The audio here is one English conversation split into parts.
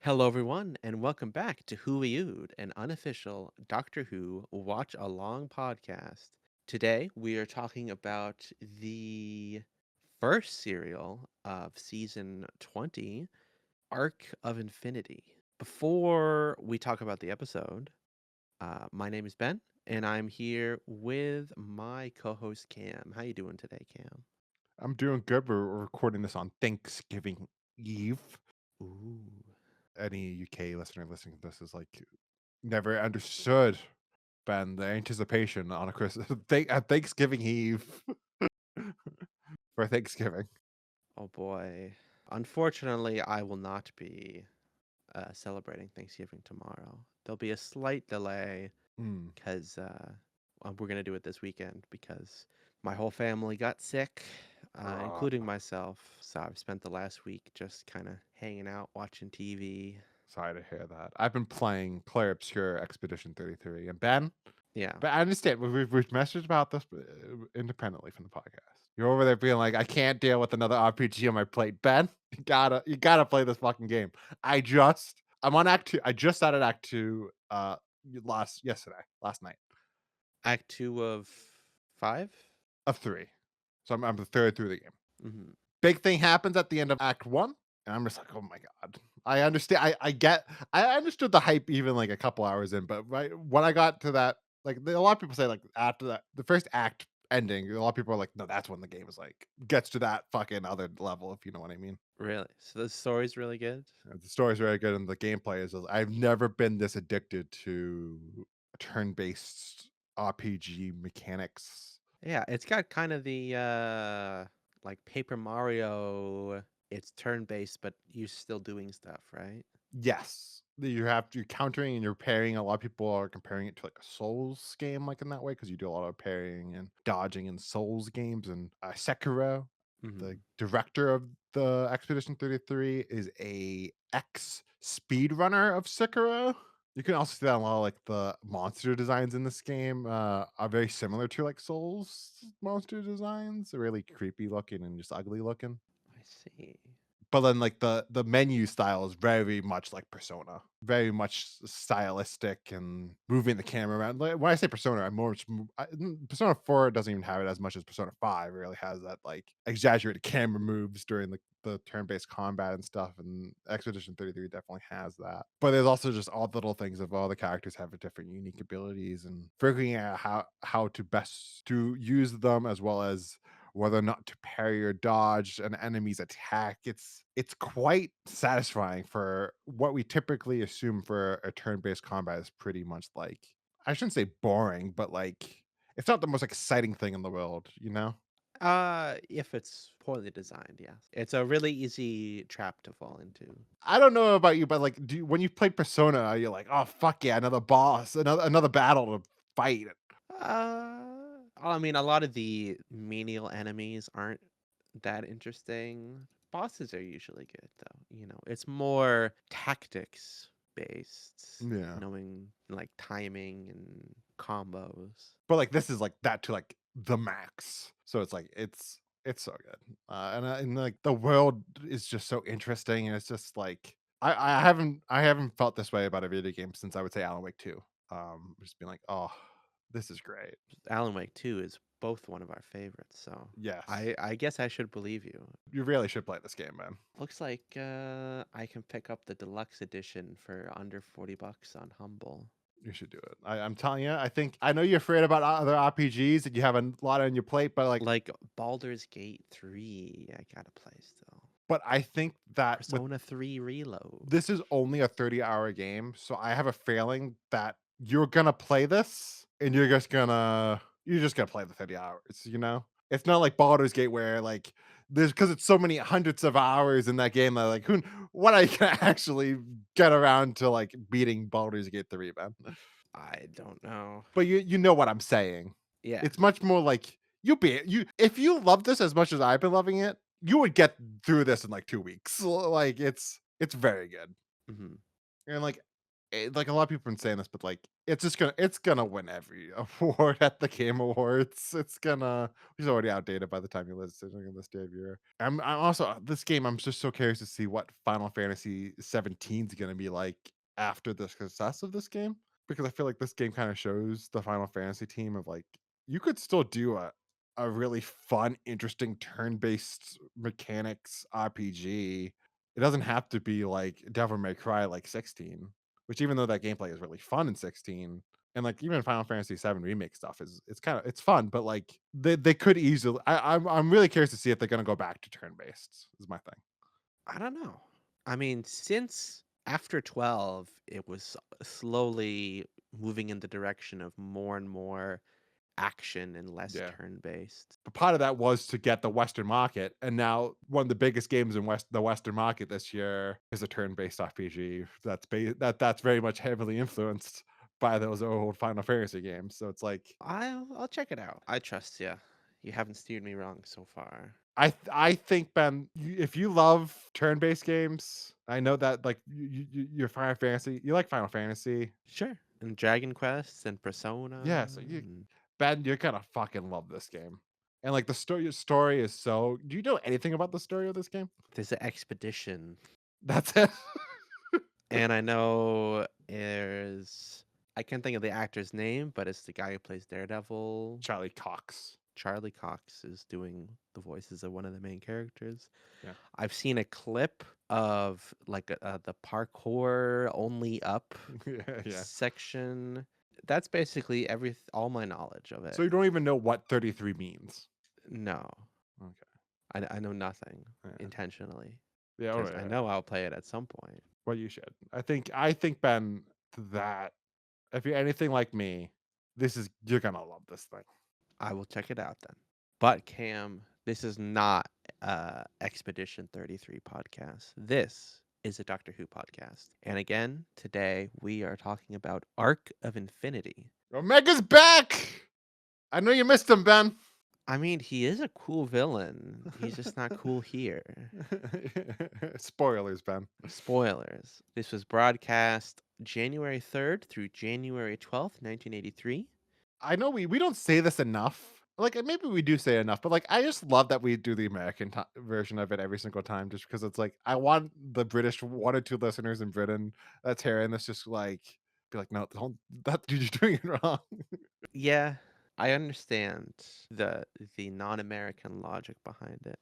Hello, everyone, and welcome back to Who We Ood, an unofficial Doctor Who watch along podcast. Today, we are talking about the first serial of season 20, Arc of Infinity. Before we talk about the episode, my name is Ben, and I'm here with my co-host Cam. How you doing today, Cam? I'm doing good. We're recording this on Thanksgiving Eve. Ooh. Any UK listener listening to this is like never understood, Ben, the anticipation on a Christmas at Thanksgiving Eve for Thanksgiving. Oh boy. Unfortunately, I will not be celebrating Thanksgiving tomorrow. There'll be a slight delay Mm. because we're going to do it this weekend because my whole family got sick, Uh, including myself. So I've spent the last week just kind of hanging out, watching TV. Sorry to hear that. I've been playing Claire Obscure Expedition 33, and Ben, Yeah. but I understand we've messaged about this independently from the podcast. You're over there being like, I can't deal with another RPG on my plate. Ben, you gotta play this fucking game. I'm on Act 2. I just started Act 2 last night Act 2 of 5? of 3. So I'm the third through the game. Hmm. Big thing happens at the end of Act 1, and I'm just like, "Oh my god." I understand I understood the hype even, like, a couple hours in, but when I got to that a lot of people say, like, after that the first act ending, a lot of people are like, "No, that's when the game is, like, gets to that fucking other level," if you know what I mean. Really? So the story's really good? The story's very good, and the gameplay is I've never been this addicted to turn-based RPG mechanics. Yeah, it's got kind of the like Paper Mario. It's turn-based, but you're still doing stuff, right? Yes. You're countering and you're parrying. A lot of people are comparing it to like a Souls game, like in that way, because you do a lot of parrying and dodging in Souls games. And Sekiro, the Hmm. director of the Expedition 33, is a ex speedrunner of Sekiro. You can also see that a lot of like the monster designs in this game are very similar to like Souls monster designs. They're really creepy looking and just ugly looking. I see. But then, like, the menu style is very much like Persona, very much stylistic and moving the camera around. Like, when I say Persona, I'm more Persona 4 doesn't even have it as much as Persona 5 really has that, like, exaggerated camera moves during the turn-based combat and stuff, and Expedition 33 definitely has that. But there's also just all the little things of all the characters have a different unique abilities and figuring out how to best to use them as well as whether or not to parry or dodge an enemy's attack. It's quite satisfying for what we typically assume for a turn-based combat is pretty much like I shouldn't say boring, but like it's not the most exciting thing in the world, you know? If it's poorly designed, yes. It's a really easy trap to fall into. I don't know about you, but like when you play Persona, you're like, oh fuck yeah, another boss, another battle to fight. I mean, a lot of the menial enemies aren't that interesting. Bosses are usually good, though. It's more tactics based, Yeah. knowing like timing and combos. But, like, this is, like, that to, like, the max. So it's, like, it's so good. And, like, the world is just so interesting, and it's just, like I haven't felt this way about a video game since I would say Alan Wake 2. Just being like, "Oh, this is great." Alan Wake 2 is both one of our favorites, so Yes. I guess I should believe you. You really should play this game, man. Looks like I can pick up the deluxe edition for under $40 on Humble. You should do it. I'm telling you, I know you're afraid about other RPGs, and you have a lot on your plate, Like Baldur's Gate 3, I gotta play still. but I think that with Persona 3 Reload. this is only a 30-hour game, so I have a feeling that you're gonna play this and you're just gonna play the 30 hours, you know? It's not like Baldur's Gate where like there's because it's so many hundreds of hours in that game that like who what I can actually get around to like beating Baldur's Gate 3, man. I don't know. But you know what I'm saying. Yeah. It's much more like you if you love this as much as I've been loving it, you would get through this in like 2 weeks. Like it's very good. Hmm. And like like a lot of people have been saying this, but like it's gonna win every award at the Game Awards. It's already outdated by the time you listen in this day of year. I'm also this game. I'm just so curious to see what Final Fantasy 17 is gonna be like after the success of this game, because I feel like this game kind of shows the Final Fantasy team of like you could still do a really fun, interesting turn-based mechanics RPG. It doesn't have to be like Devil May Cry like 16, which even though that gameplay is really fun in 16, and like even Final Fantasy 7 remake stuff it's kind of it's fun, but like they could easily I'm really curious to see if they're gonna go back to turn-based is my thing. I don't know. I mean, since after 12, it was slowly moving in the direction of more and more action and less Yeah. turn-based. But part of that was to get the Western market, and now one of the biggest games in the Western market this year is a turn-based RPG that's very much heavily influenced by those old Final Fantasy games. So it's like I'll check it out. I trust you. You haven't steered me wrong so far. I think Ben, if you love turn-based games, I know that like you're Final Fantasy, you like Final Fantasy, Sure. And Dragon Quest and Persona. yeah. So Ben, you're gonna fucking love this game, and like the story is so. Do you know anything about the story of this game? There's an expedition. That's it. And I know there's I can't think of the actor's name, but it's the guy who plays Daredevil. Charlie Cox. Charlie Cox is doing the voices of one of the main characters. Yeah. I've seen a clip of like the parkour only up Yeah, yeah. section. That's basically all my knowledge of it. So you don't even know what 33 means. No, Okay. I know nothing Yeah. intentionally Yeah. Oh, because I yeah. know I'll play it at some point. Well, you should. I think Ben, that if you're anything like me, you're gonna love this thing. I will check it out then. But Cam, this is not Expedition 33 podcast. This is a Doctor Who podcast. And again, today we are talking about Arc of Infinity. Omega's back. I know you missed him, Ben. I mean, he is a cool villain. He's just not cool here. Spoilers, Ben. Spoilers. This was broadcast January 3rd through January 12th, 1983. I know we don't say this enough. Like maybe we do say enough, but like I just love that we do the American version of it every single time, just because it's like I want the British one or two listeners in Britain that's hearing this just like be like, no, don't that you're doing it wrong. Yeah, I understand the non-American logic behind it.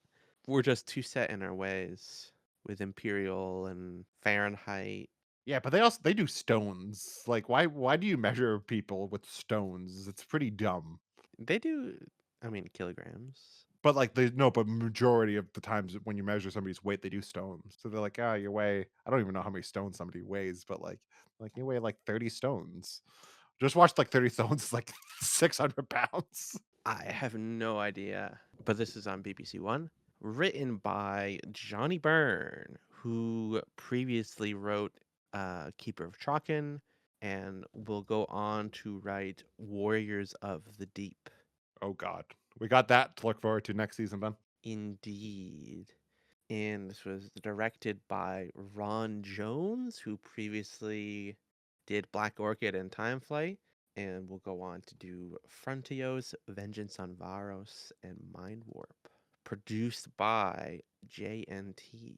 We're just too set in our ways with Imperial and Fahrenheit. Yeah, but they do stones. Like why do you measure people with stones? It's pretty dumb. They do, I mean, kilograms. But like they no, but majority of the times when you measure somebody's weight, they do stones. So they're like, ah, you weigh. I don't even know how many stones somebody weighs, but like you weigh like 30 stones. Just watched like 30 stones, is like 600 pounds. I have no idea, but this is on BBC One, written by Johnny Byrne, who previously wrote Keeper of Traken and will go on to write Warriors of the Deep. Oh God, we got that to look forward to next season, Ben. Indeed. And this was directed by Ron Jones, who previously did Black Orchid and Time Flight, and will go on to do Frontios, Vengeance on Varos, and Mind Warp. Produced by JNT.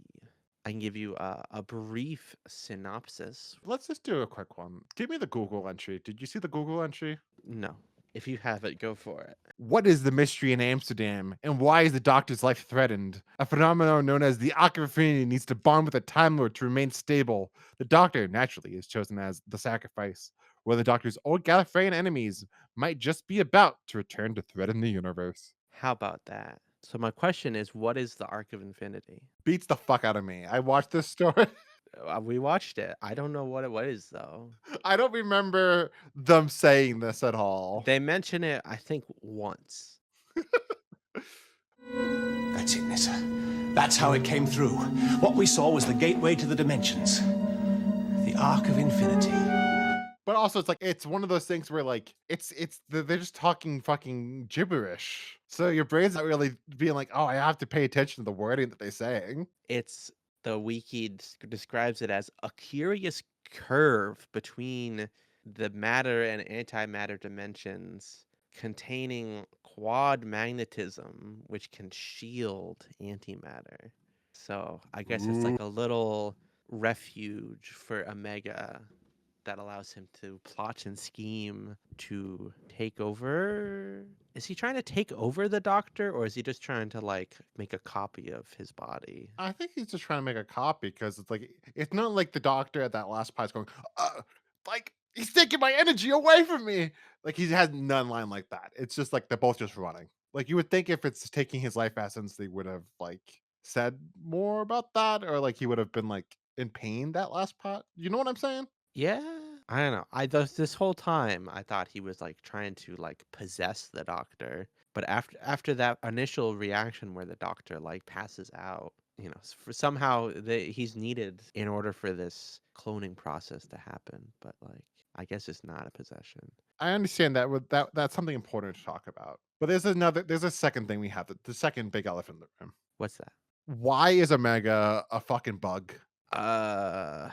I can give you a brief synopsis. Let's just do a quick one. Give me the Google entry. Did you see the Google entry? No. If you have it, go for it. What is the mystery in Amsterdam, and why is the Doctor's life threatened? A phenomenon known as the Arc of Infinity needs to bond with a Time Lord to remain stable. The Doctor, naturally, is chosen as the sacrifice, where the Doctor's old Gallifreyan enemies might just be about to return to threaten the universe. How about that? So my question is, what is the Arc of Infinity? Beats the fuck out of me. I watched this story. We watched it. I don't know what it is though. I don't remember them saying this at all. They mention it, I think, once. That's it, Nyssa. That's how it came through. What we saw was the gateway to the dimensions. The Arc of Infinity. But also, it's like it's one of those things where like they're just talking fucking gibberish. So your brain's not really being like, oh, I have to pay attention to the wording that they're saying. It's the wiki describes it as a curious curve between the matter and antimatter dimensions containing quad magnetism, which can shield antimatter. So I guess it's Ooh. like a little refuge for Omega that allows him to plot and scheme to take over. Is he trying to take over the Doctor, or is he just trying to like make a copy of his body? I think he's just trying to make a copy because it's like it's not like the doctor at that last part is going, like he's taking my energy away from me. Like he has none line like that. It's just like they're both just running. Like you would think if it's taking his life essence, they would have like said more about that, or like he would have been like in pain that last part. You know what I'm saying? Yeah, I don't know. This whole time I thought he was like trying to like possess the Doctor, but after that initial reaction where the Doctor like passes out, for somehow he's needed in order for this cloning process to happen. But like, I guess it's not a possession. I understand that that's something important to talk about. But there's a second thing we have, the second big elephant in the room. What's that? Why is Omega a fucking bug? Uh,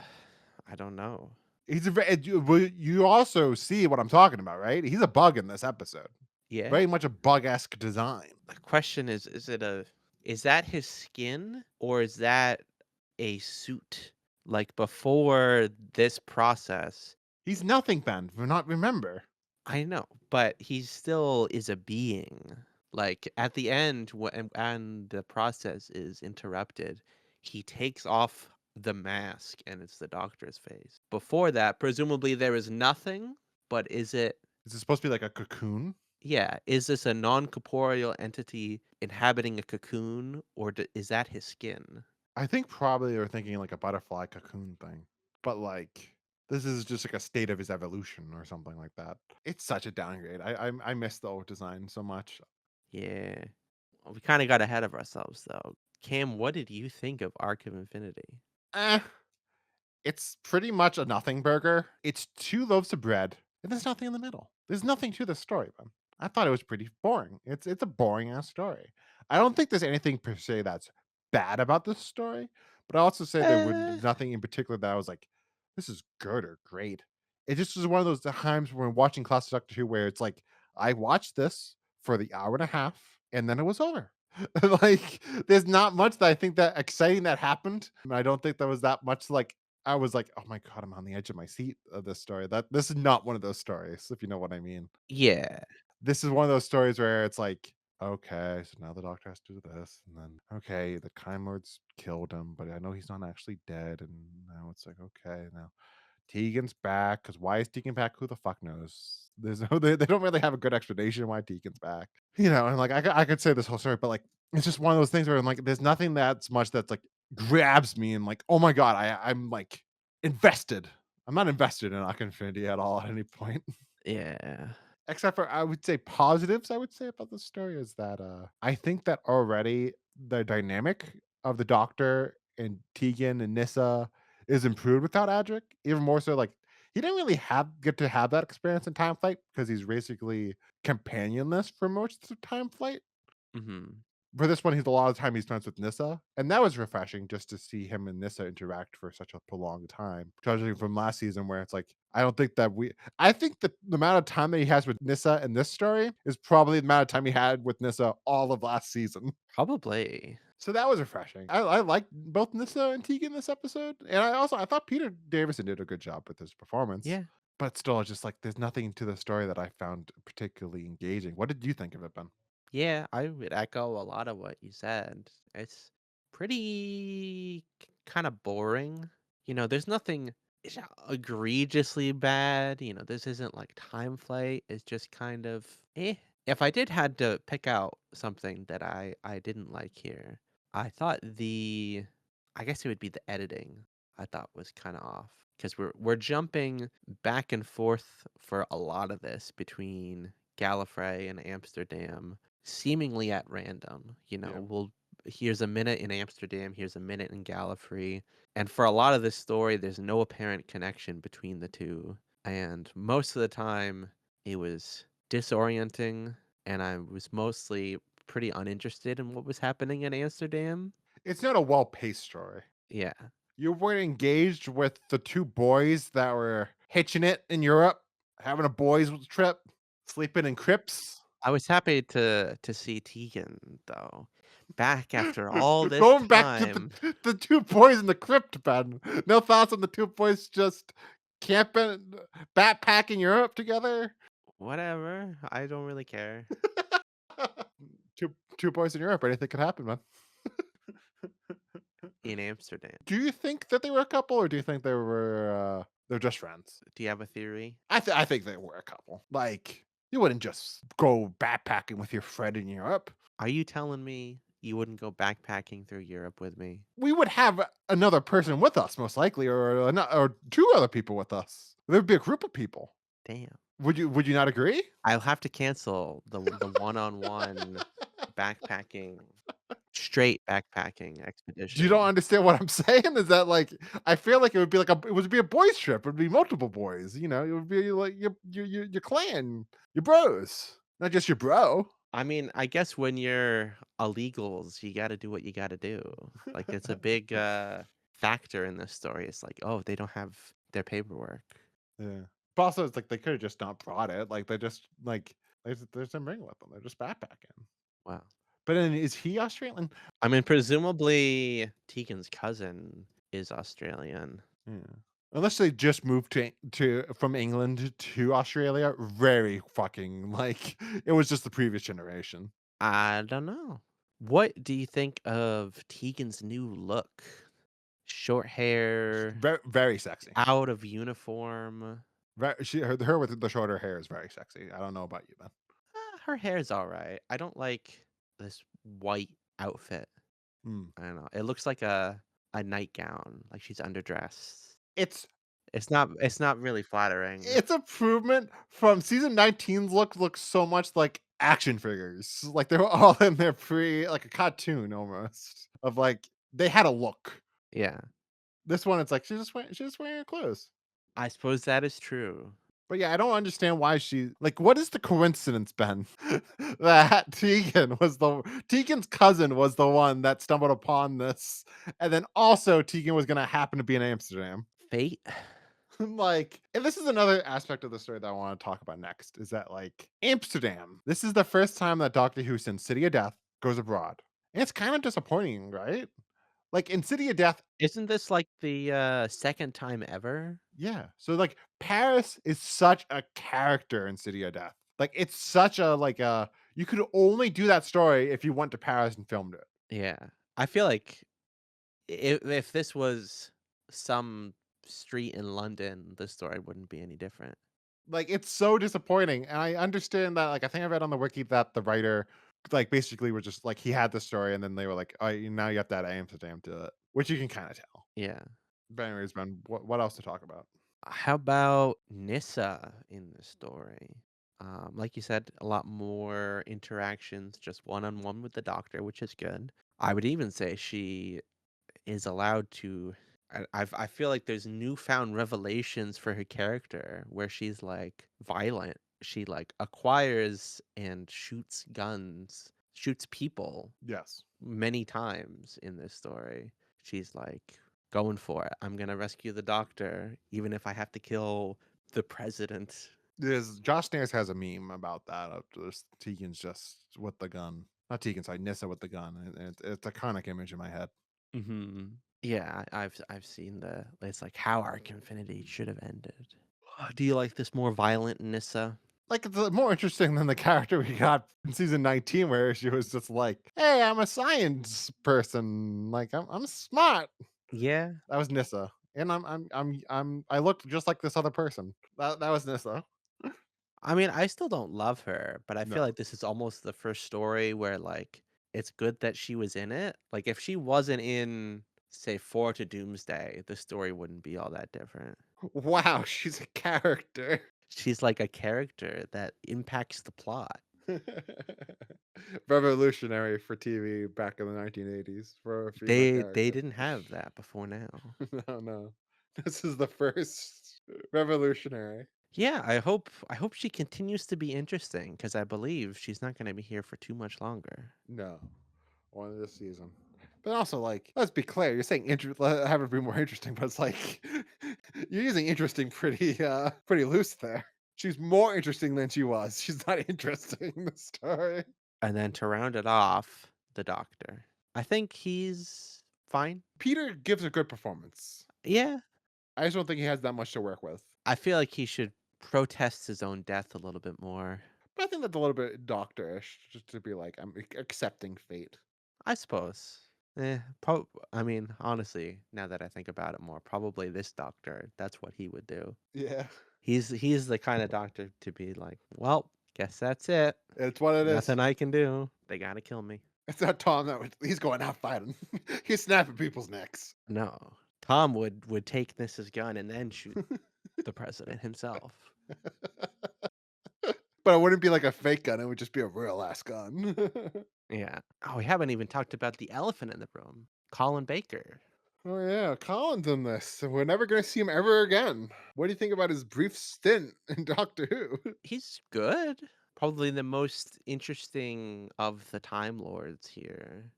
I don't know. He's a you also see what I'm talking about, right? He's a bug in this episode. Yeah. Very much a bug-esque design. The question is that his skin or is that a suit? Like before this process, He's nothing, Ben. Remember. I know, but he still is a being. Like at the end, and the process is interrupted, he takes off the mask and it's the Doctor's face. Before that, presumably there is nothing, but is it? Is it supposed to be like a cocoon? Yeah, is this a non-corporeal entity inhabiting a cocoon, or is that his skin? I think probably they're thinking like a butterfly cocoon thing. But like this is just like a state of his evolution or something like that. It's such a downgrade. I miss the old design so much. Yeah. Well, we kind of got ahead of ourselves, though. Cam, what did you think of Arc of Infinity? Eh, it's pretty much a nothing burger. It's 2 loaves of bread, and there's nothing in the middle. There's nothing to the story, man. I thought it was pretty boring. It's a boring ass story. I don't think there's anything per se that's bad about this story, but I also say Uh, there's nothing in particular that I was like, this is good or great. It just was one of those times when watching Classic Doctor Who where it's like I watched this for the hour and a half and then it was over. Like there's not much that I think that exciting that happened. And I don't think there was that much like I was like, "Oh my god, I'm on the edge of my seat of this story." This is not one of those stories, if you know what I mean. yeah. This is one of those stories where it's like, "Okay, so now the doctor has to do this, and then okay, the Time Lords killed him, but I know he's not actually dead." And now it's like, "Okay, now Tegan's back. Because why is Tegan back? Who the fuck knows?" There's no they don't really have a good explanation why Tegan's back. And like I could say this whole story, but like it's just one of those things where I'm like, there's nothing that's much that's like grabs me and like, oh my god, I'm like invested. I'm not invested in Arc Infinity at all at any point. Yeah. Except for I would say positives I would say about this story is that I think that already the dynamic of the Doctor and Tegan and Nyssa is improved without Adric. Even more so like he didn't really get to have that experience in Time Flight because he's basically companionless for most of Time Flight. Hmm. For this one, he's a lot of time he spends with Nyssa, and that was refreshing just to see him and Nyssa interact for such a prolonged time. Judging from last season, where it's like, I think that the amount of time that he has with Nyssa in this story is probably the amount of time he had with Nyssa all of last season. Probably. So that was refreshing. I liked both Nyssa and Tegan this episode, and I thought Peter Davison did a good job with his performance. Yeah. But still, it's just like there's nothing to the story that I found particularly engaging. What did you think of it, Ben? Yeah, I would echo a lot of what you said. It's pretty kind of boring. There's nothing egregiously bad. This isn't like Time Flight. It's just kind of eh. If I did had to pick out something that I didn't like here, I thought I guess it would be the editing. I thought was kind of off because we're jumping back and forth for a lot of this between Gallifrey and Amsterdam seemingly at random. Yeah. Here's a minute in Amsterdam, here's a minute in Gallifrey. And for a lot of this story, there's no apparent connection between the two. And most of the time, it was disorienting, and I was mostly pretty uninterested in what was happening in Amsterdam. It's not a well-paced story. Yeah. You weren't engaged with the two boys that were hitching it in Europe, having a boys' trip, sleeping in crypts. I was happy to see Tegan though, back after all this Going back to time. the two boys in the crypt, Ben. No thoughts on the two boys just camping, backpacking Europe together? Whatever, I don't really care. Two boys in Europe, anything could happen, man. In Amsterdam. Do you think that they were a couple, or do you think they're just friends? Do you have a theory? I think they were a couple. Like, you wouldn't just go backpacking with your friend in Europe. Are you telling me you wouldn't go backpacking through Europe with me? We would have another person with us, most likely, or two other people with us. There'd be a group of people. Damn. Would you not agree? I'll have to cancel the one-on-one backpacking straight backpacking You don't expedition. understand what I'm saying? Is that like I feel like it would be a boys trip. It would be multiple boys. You know, it would be like your clan, your bros, not just your bro. I mean, I guess when you're illegals, you gotta do what you gotta do. Like, it's a big, factor in this story. It's like, "Oh, they don't have their paperwork." Yeah. But also, it's like they could have just not brought it. Like they just like there's some ring with them. They're just backpacking. Wow. But then is he Australian? I mean, presumably, Tegan's cousin is Australian. Yeah. Unless they just moved to from England to Australia, very fucking like it was just the previous generation. I don't know. What do you think of Tegan's new look? Short hair, Very very sexy. out of uniform. Her with the shorter hair is very sexy. I don't know about you, man. Her hair's alright. I don't like this white outfit. Mm. I don't know. It looks like a nightgown, like she's underdressed. It's It's not really flattering. it's improvement from season 19's look looks so much like action figures. Like they were all in their like a cartoon almost of like they had a look. Yeah. This one it's like she's just wearing her clothes. I suppose that is true. But yeah, I don't understand why she like what is the coincidence, Ben? That Tegan's cousin was the one that stumbled upon this. And then also Tegan was gonna happen to be in Amsterdam. Fate? Like, and this is another aspect of the story that I want to talk about next is that like Amsterdam, this is the first time that Doctor Who since City of Death goes abroad. And it's kind of disappointing, right? Like in City of Death, Isn't this like the, second time ever? yeah. So like Paris is such a character in City of Death. Like it's such a like a you could only do that story if you went to Paris and filmed it. Yeah. I feel like if this was some street in London, the story wouldn't be any different. Like it's so disappointing. And I understand that like I think I read on the wiki that the writer like basically was just like he had the story and then they were like, oh now you have to add Amsterdam to it. Which you can kind of tell. Yeah. But anyways, man, what else to talk about? How about Nyssa in the story? Like you said, a lot more interactions, just one-on-one with the doctor, which is good. I would even say she is allowed to. I feel like there's newfound revelations for her character where she's like violent. She like acquires and shoots guns, shoots people Yes. many times in this story. She's like going for it. I'm gonna rescue the doctor, even if I have to kill the president. There's Josh Nares has a meme about that. Of just Tegan's just with the gun. Not Tegan, sorry, Nyssa with the gun. It's a iconic image in my head. Hmm. Yeah, I've seen the. It's like how Arc Infinity should have ended. Do you like this more violent Nissa? Like it's more interesting than the character we got in season 19, where she was just like, "Hey, I'm a science person. Like I'm smart." Yeah. That was Nyssa, and I looked just like this other person. That was Nyssa. I mean, I still don't love her, but I feel No. like this is almost the first story where like it's good that she was in it. Like if she wasn't in, say, Four to Doomsday, the story wouldn't be all that different. Wow, she's a character. She's like a character that impacts the plot. Revolutionary for TV back in the 1980s for a female They character. didn't have that before now. No, no. This is the first revolutionary. Yeah, I hope she continues to be interesting because I believe she's not going to be here for too much longer. No, only this season. But also, like, let's be clear, you're saying have it be more interesting, but it's like you're using interesting pretty loose there. She's more interesting than she was. She's not interesting in the story. And then to round it off, the doctor. I think he's fine. Peter gives a good performance. Yeah. I just don't think he has that much to work with. I feel like he should protest his own death a little bit more. But I think that's a little bit doctorish, just to be like, I'm accepting fate. I suppose. I mean, honestly, now that I think about it more, probably this doctor, that's what he would do. Yeah. He's the kind of doctor to be like, well, guess that's it. It's what it is. Nothing I can do. They gotta kill me. It's not Tom he's going out fighting. He's snapping people's necks. No. Tom would take Nyssa's gun and then shoot the president himself. But it wouldn't be like a fake gun, it would just be a real ass gun. Yeah. Oh, we haven't even talked about the elephant in the room. Colin Baker. Oh yeah, Colin's in this. We're never gonna see him ever again. What do you think about his brief stint in Doctor Who? He's good. Probably the most interesting of the Time Lords here.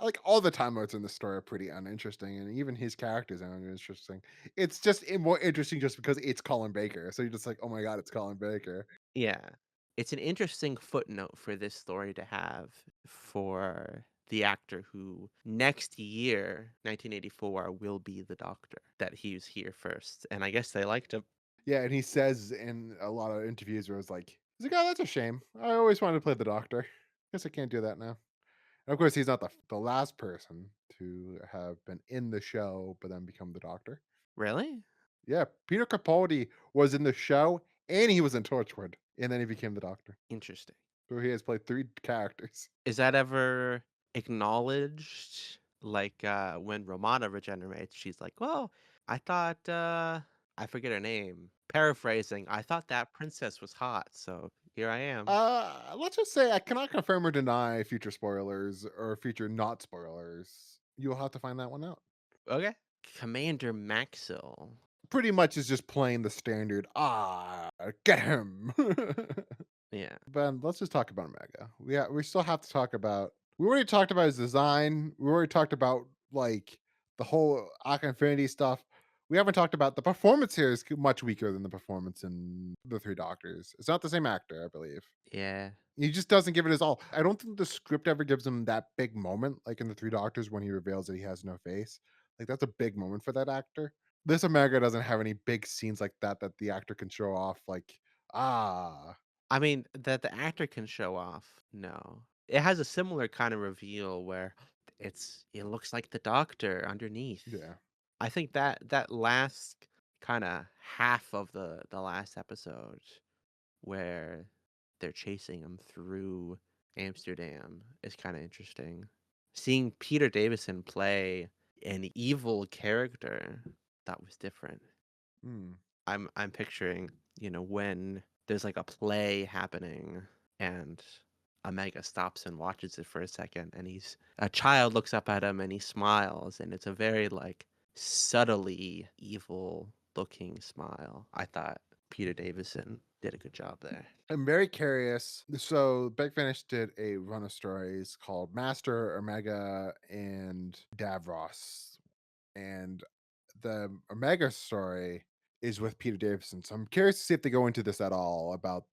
Like all the Time Lords in the story are pretty uninteresting, and even his characters are uninteresting. It's just more interesting just because it's Colin Baker. So you're just like, oh my god, it's Colin Baker. Yeah. It's an interesting footnote for this story to have for the actor who next year, 1984, will be the Doctor. That he was here first. And I guess they liked him. Yeah, and he says in a lot of interviews where it's like, he's like, oh, that's a shame. I always wanted to play the Doctor. Guess I can't do that now. And of course, he's not the last person to have been in the show but then become the Doctor. Really? Yeah, Peter Capaldi was in the show and he was in Torchwood, and then he became the Doctor. Interesting. So he has played 3 characters. Is that ever acknowledged? Like when Romana regenerates, she's like, well, I thought I forget her name. Paraphrasing, I thought that princess was hot, so here I am. Let's just say I cannot confirm or deny future spoilers or future not spoilers. You'll have to find that one out. Okay. Commander Maxwell. Pretty much is just playing the standard, get him. Yeah. Ben, let's just talk about Omega. We still have to talk about. We already talked about his design. We already talked about like the whole Arc Infinity stuff. We haven't talked about the performance here is much weaker than the performance in the Three Doctors. It's not the same actor, I believe. Yeah. He just doesn't give it his all. I don't think the script ever gives him that big moment, like in the Three Doctors when he reveals that he has no face. Like that's a big moment for that actor. This Omega doesn't have any big scenes like that that the actor can show off. Like, ah, I mean, that the actor can show off. No. It has a similar kind of reveal where it looks like the Doctor underneath. yeah. I think that last kind of half of the last episode where they're chasing him through Amsterdam is kind of interesting. Seeing Peter Davison play an evil character, that was different. Hmm. I'm picturing, when there's like a play happening and Omega stops and watches it for a second and a child looks up at him and he smiles and it's a very like subtly evil looking smile. I thought Peter Davison did a good job there. I'm very curious. So Big Finish did a run of stories called Master, Omega, and Davros. And the Omega story is with Peter Davison. So I'm curious to see if they go into this at all about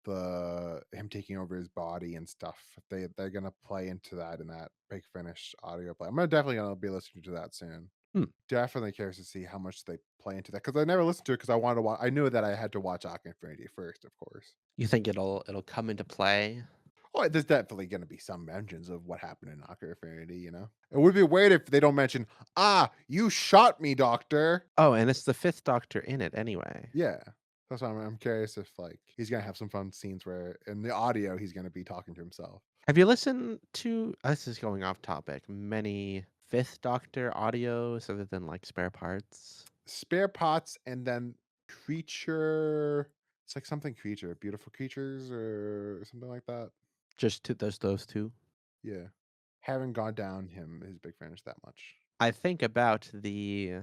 him taking over his body and stuff. If they're gonna play into that in that Big Finish audio play. I'm definitely gonna be listening to that soon. Hmm. Definitely curious to see how much they play into that because I never listened to it because I wanted to watch. I knew that I had to watch Arc Infinity first, of course. You think it'll come into play? Oh, there's definitely going to be some mentions of what happened in Arc Infinity. It would be weird if they don't mention, you shot me, Doctor. Oh, and it's the fifth Doctor in it anyway. Yeah. That's why I'm curious if like he's gonna have some fun scenes where in the audio he's gonna be talking to himself. Have you listened to, this is going off topic, many fifth Doctor audios other than like spare parts? Spare Pots and then Creature. It's like something Creature, Beautiful Creatures or something like that. Just those two? Yeah. Haven't gone down his Big Finish that much. I think about the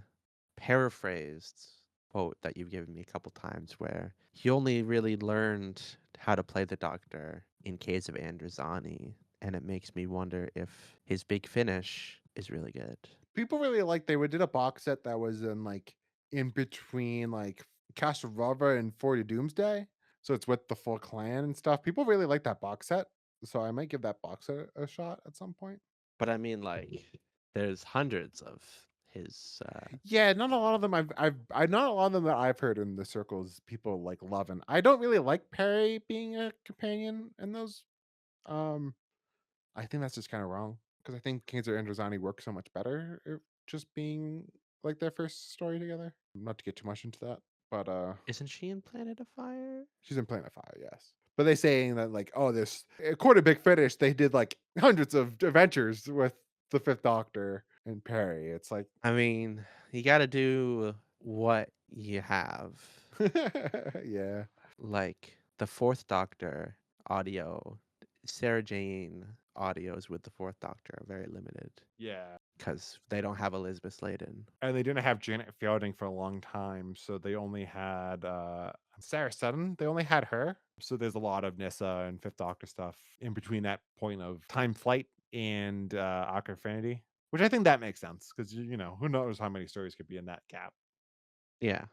paraphrased quote that you've given me a couple times where he only really learned how to play the Doctor in case of Androzani, and it makes me wonder if his Big Finish is really good. People really like they did a box set that was in between Castlevania and 40 Doomsday. So it's with the full clan and stuff. People really like that box set. So I might give that box set a shot at some point. But I mean, like, there's hundreds of his. Yeah, not a lot of them not a lot of them that I've heard in the circles people like loving. I don't really like Perry being a companion in those. Um I think that's just kind of wrong because I think Kaiser and Rosani work so much better just being like their first story together. Not to get too much into that, but Isn't she in Planet of Fire? she's in Planet of Fire, yes. But they saying that oh, this according to Big Finish, they did hundreds of adventures with the Fifth Doctor and Perry. It's like, I mean, you got to do what you have. yeah, Like the Fourth Doctor audio, Sarah Jane audios with the Fourth Doctor are very limited yeah. because they don't have Elizabeth Sladen. And they didn't have Janet Fielding for a long time, so they only had Sarah Sutton. They only had her. So there's a lot of Nyssa and Fifth Doctor stuff in between that point of Time Flight and Arc of Infinity, which I think that makes sense because who knows how many stories could be in that gap. Yeah.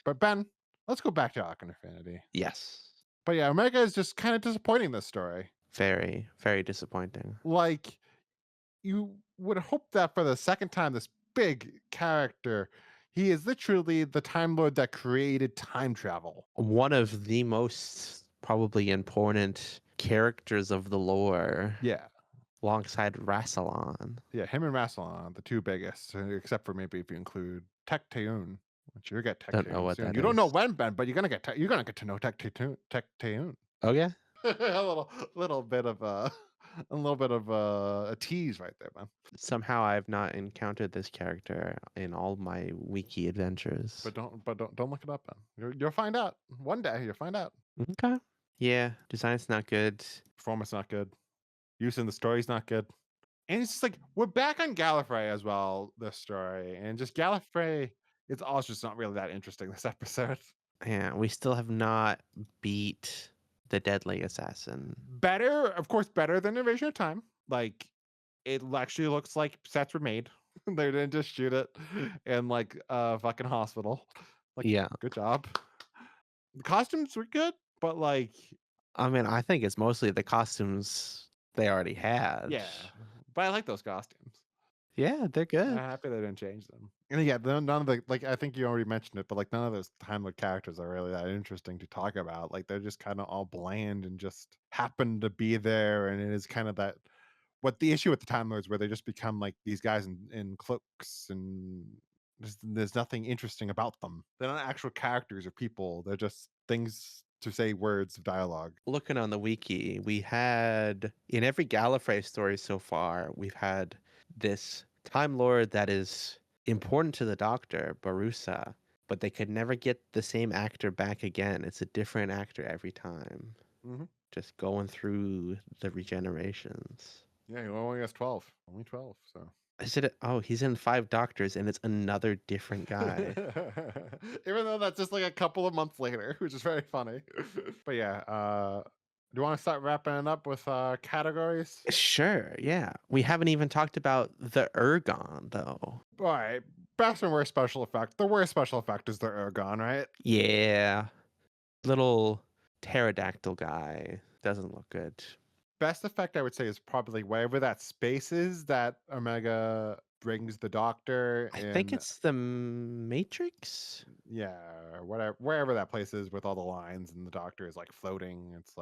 But Ben, let's go back to Arc of Infinity. Yes. But yeah, Omega is just kind of disappointing this story. Very, very disappointing. Like, you would hope that for the second time, this big character, he is literally the Time Lord that created time travel. One of the most probably important characters of the lore. Yeah. Alongside Rassilon. Yeah, him and Rassilon, the two biggest, except for maybe if you include Tecteun, which you'll get Don't know Tecteun what soon. that You don't know is. when, Ben, but you're gonna get to know Tecteun. Oh yeah. a little bit of a tease right there, man. Somehow I've not encountered this character in all my wiki adventures. But don't look it up, Ben. You'll find out one day. You'll find out. Okay. Yeah, design's not good. Performance not good. Use in the story's not good. And it's just like we're back on Gallifrey as well, this story. And just Gallifrey, it's also just not really that interesting this episode. Yeah, we still have not beat the deadly assassin. Better, of course, better than Invasion of Time. Like, it actually looks like sets were made. They didn't just shoot it in a fucking hospital. Yeah. Good job. The costumes were good, but I mean, I think it's mostly the costumes they already had. yeah. But I like those costumes. Yeah, they're good. I'm happy they didn't change them. And yeah, none of the I think you already mentioned it, but none of those Time Lord characters are really that interesting to talk about. They're just kind of all bland and just happen to be there, and it is kind of that what the issue with the Time Lords where they just become these guys in cloaks and there's nothing interesting about them. They're not actual characters or people. They're just things to say words of dialogue. Looking on the wiki, we had in every Gallifrey story so far, we've had this Time Lord that is important to the Doctor, Barusa, but they could never get the same actor back again. It's a different actor every time. Mm-hmm. Just going through the regenerations. Yeah, he only has 12. Only 12, so. Is it? Oh, he's in 5 Doctors, and it's another different guy. Even though that's just a couple of months later, which is very funny. But yeah, do you want to start wrapping it up with categories? Sure, yeah. We haven't even talked about the Ergon, though. All right, best and worst special effect. The worst special effect is the Ergon, right? Yeah. Little pterodactyl guy. Doesn't look good. Best effect, I would say, is probably wherever that space is that Omega brings the Doctor. I think it's the Matrix. Yeah, whatever, wherever that place is with all the lines and the Doctor is floating. It's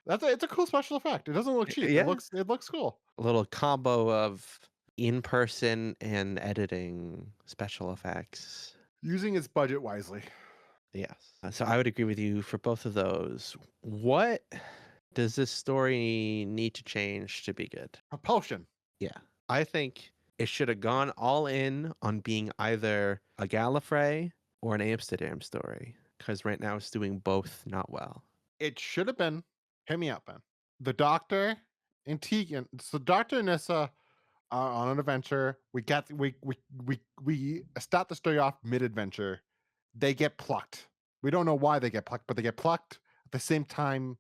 it's a cool special effect. It doesn't look cheap. Yeah. It looks cool. A little combo of in-person and editing special effects. Using its budget wisely. Yes. So I would agree with you for both of those. What does this story need to change to be good? Propulsion. Yeah. I think it should have gone all in on being either a Gallifrey or an Amsterdam story. Because right now it's doing both not well. It should have been, hear me out, Ben. The Doctor and Tegan, so Doctor and Nyssa are on an adventure. We start the story off mid-adventure. They get plucked. We don't know why they get plucked, but they get plucked at the same time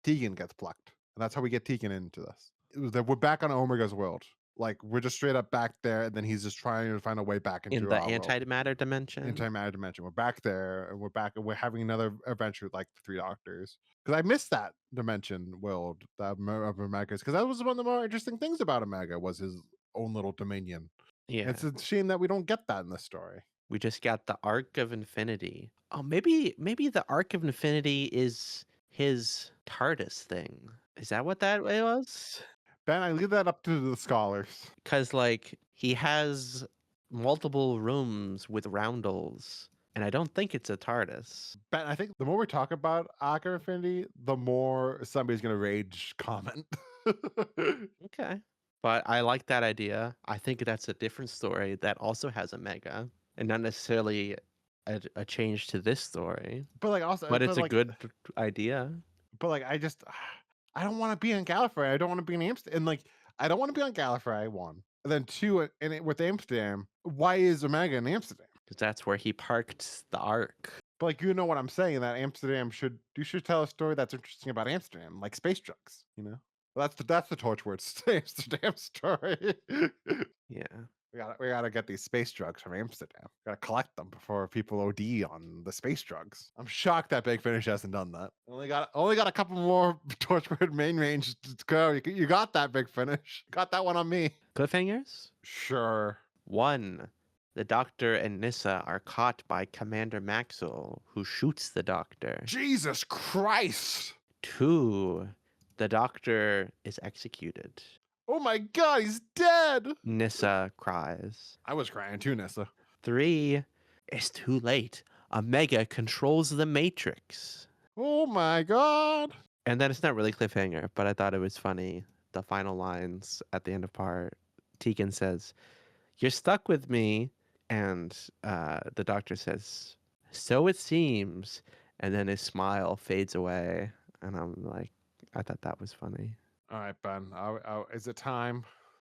Tegan gets plucked. And that's how we get Tegan into this. We're back on Omega's world. Like we're just straight up back there, and then he's just trying to find a way back In into the our world, antimatter dimension? antimatter dimension. We're back there, and we're back, and we're having another adventure with like the Three Doctors. Because I missed that dimension world of Omega's, because that was one of the more interesting things about Omega was his own little dominion. Yeah. It's a shame that we don't get that in this story. We just got the Arc of Infinity. Oh, maybe the Arc of Infinity is his TARDIS thing. Is that what that was? Ben, I leave that up to the scholars. Because, like, he has multiple rooms with roundels, and I don't think it's a TARDIS. Ben, I think the more we talk about Arc of Infinity, the more somebody's gonna rage comment. Okay. But I like that idea. I think that's a different story that also has a mega, and not necessarily a change to this story. But like also, But it's a like, good idea. but like I don't want to be in Gallifrey. I don't want to be in Amsterdam. And like I don't want to be on Gallifrey, one. And then two, with Amsterdam, why is Omega in Amsterdam? Because that's where he parked the Ark. But like you know what I'm saying, that Amsterdam should tell a story that's interesting about Amsterdam, like space trucks, you know? Well, that's the Torchwood Amsterdam story. Yeah. We gotta get these space drugs from Amsterdam. Gotta collect them before people OD on the space drugs. I'm shocked that Big Finish hasn't done that. Only got a couple more Torchwood main range to go. You got that, Big Finish. Got that one on me. Cliffhangers? Sure. 1. The Doctor and Nyssa are caught by Commander Maxwell, who shoots the Doctor. Jesus Christ! 2. The Doctor is executed. Oh my God, he's dead! Nyssa cries. I was crying too, Nyssa. 3. It's too late. Omega controls the Matrix. Oh my God! And then it's not really cliffhanger, but I thought it was funny. The final lines at the end of part. Tegan says, "You're stuck with me." And the Doctor says, "So it seems." And then his smile fades away. And I'm like, I thought that was funny. All right, Ben. Is it time?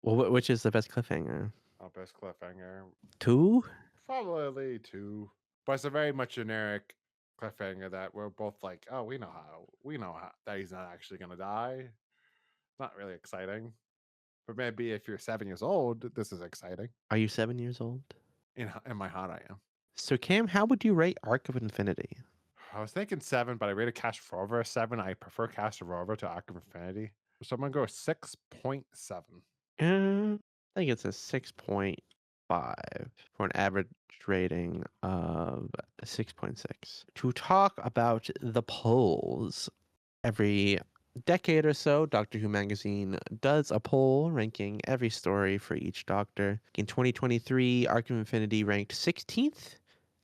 Well, which is the best cliffhanger? Oh, best cliffhanger. 2? Probably 2. But it's a very much generic cliffhanger that we're both like, oh, we know how that he's not actually gonna die. Not really exciting. But maybe if you're 7 years old, this is exciting. Are you 7 years old? In my heart, I am. So, Cam, how would you rate Arc of Infinity? I was thinking 7, but I rated Cast of Rover a 7. I prefer Cast of Rover to Arc of Infinity. So I'm gonna go 6.7. I think it's a 6.5 for an average rating of 6.6. To talk about the polls, every decade or so, Doctor Who magazine does a poll ranking every story for each Doctor. In 2023, Arc of Infinity ranked 16th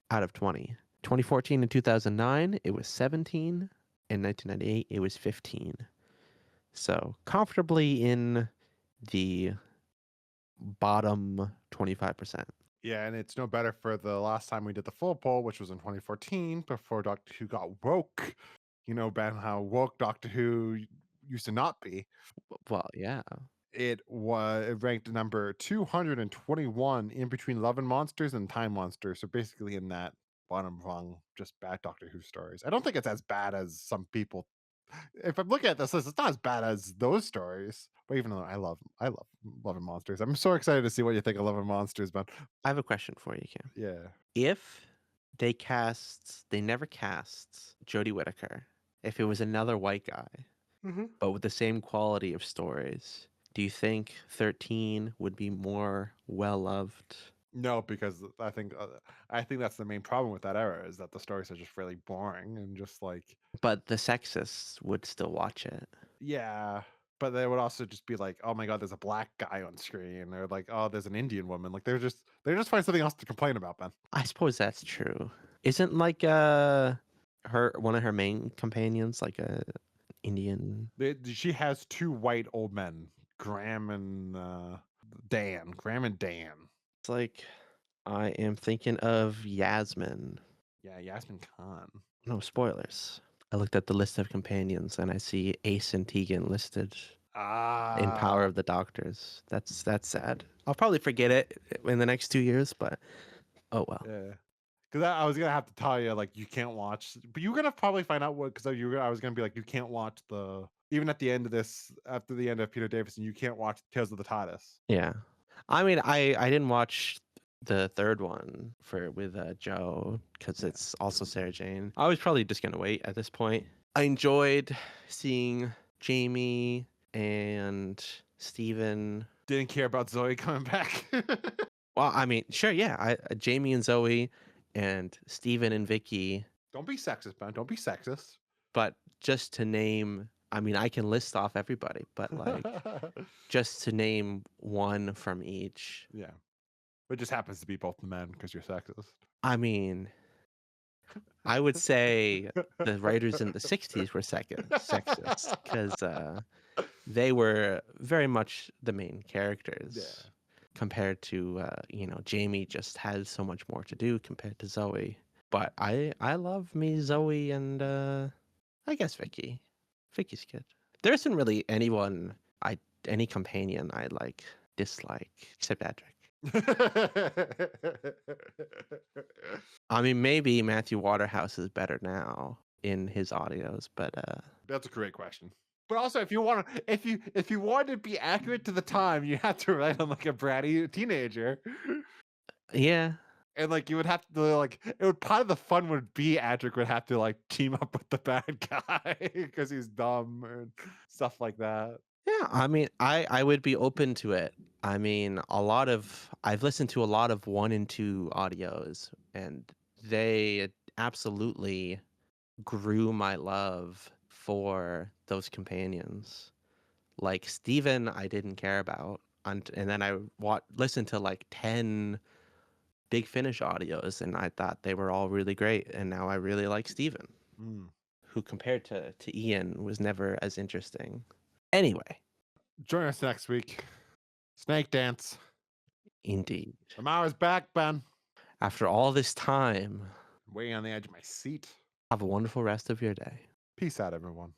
out of 20. 2014 and 2009, it was 17. In 1998, it was 15. So comfortably in the bottom 25%. Yeah, and it's no better for the last time we did the full poll, which was in 2014, before Doctor Who got woke. You know, Ben, how woke Doctor Who used to not be. Well, yeah. It ranked number 221 in between Love and Monsters and Time Monsters. So basically in that bottom rung, just bad Doctor Who stories. I don't think it's as bad as some people. If I'm looking at this list, it's not as bad as those stories. But even though I love Love and Monsters, I'm so excited to see what you think of Love and Monsters, but I have a question for you, Cam. yeah. If they never cast Jodie Whittaker, if it was another white guy, but with the same quality of stories, do you think 13 would be more well-loved? No, because I think that's the main problem with that era is that the stories are just really boring and just like But the sexists would still watch it. yeah, but they would also just be like, oh my God, there's a black guy on screen. Or like, oh, there's an Indian woman. Like they just find something else to complain about, Ben. I suppose that's true. Isn't like one of her main companions like a Indian? She has 2 white old men, Graham and Dan. Graham and Dan. It's like I am thinking of Yasmin. Yeah, Yasmin Khan. No spoilers. I looked at the list of companions and I see Ace and Tegan listed in Power of the Doctors. That's sad. I'll probably forget it in the next 2 years, but oh well. Yeah. Because I was gonna have to tell you, like, you can't watch, but you're gonna probably find out what. Because I was gonna be like, you can't watch the Even at the end of this, after the end of Peter Davison, you can't watch Tales of the TARDIS. Yeah. I mean, I didn't watch the third one with Joe because it's also Sarah Jane. I was probably just gonna wait at this point. I enjoyed seeing Jamie and Steven. Didn't care about Zoe coming back. Well, I mean, sure, yeah. Jamie and Zoe and Steven and Vicky. Don't be sexist, man. Don't be sexist. But just to name, I mean, I can list off everybody, but like just to name one from each. Yeah. It just happens to be both the men because you're sexist. I mean, I would say the writers in the 60s were sexist because they were very much the main characters compared to, Jamie just has so much more to do compared to Zoe. But I love me Zoe and I guess Vicky. Vicky's good. There isn't really any companion I like dislike except Adric. I mean, maybe Matthew Waterhouse is better now in his audios, but That's a great question. But also, if you want to be accurate to the time, you have to write him like a bratty teenager. yeah. And like you would have to part of the fun would be Adric would have to like team up with the bad guy because he's dumb and stuff like that. Yeah, I mean, I would be open to it. I mean, I've listened to a lot of 1 and 2 audios, and they absolutely grew my love for those companions. Like Steven, I didn't care about, and then I listened to like 10 Big Finish audios, and I thought they were all really great, and now I really like Steven, who compared to Ian was never as interesting. Anyway. Join us next week. Snake Dance. Indeed. I'm always back, Ben. After all this time. Waiting on the edge of my seat. Have a wonderful rest of your day. Peace out, everyone.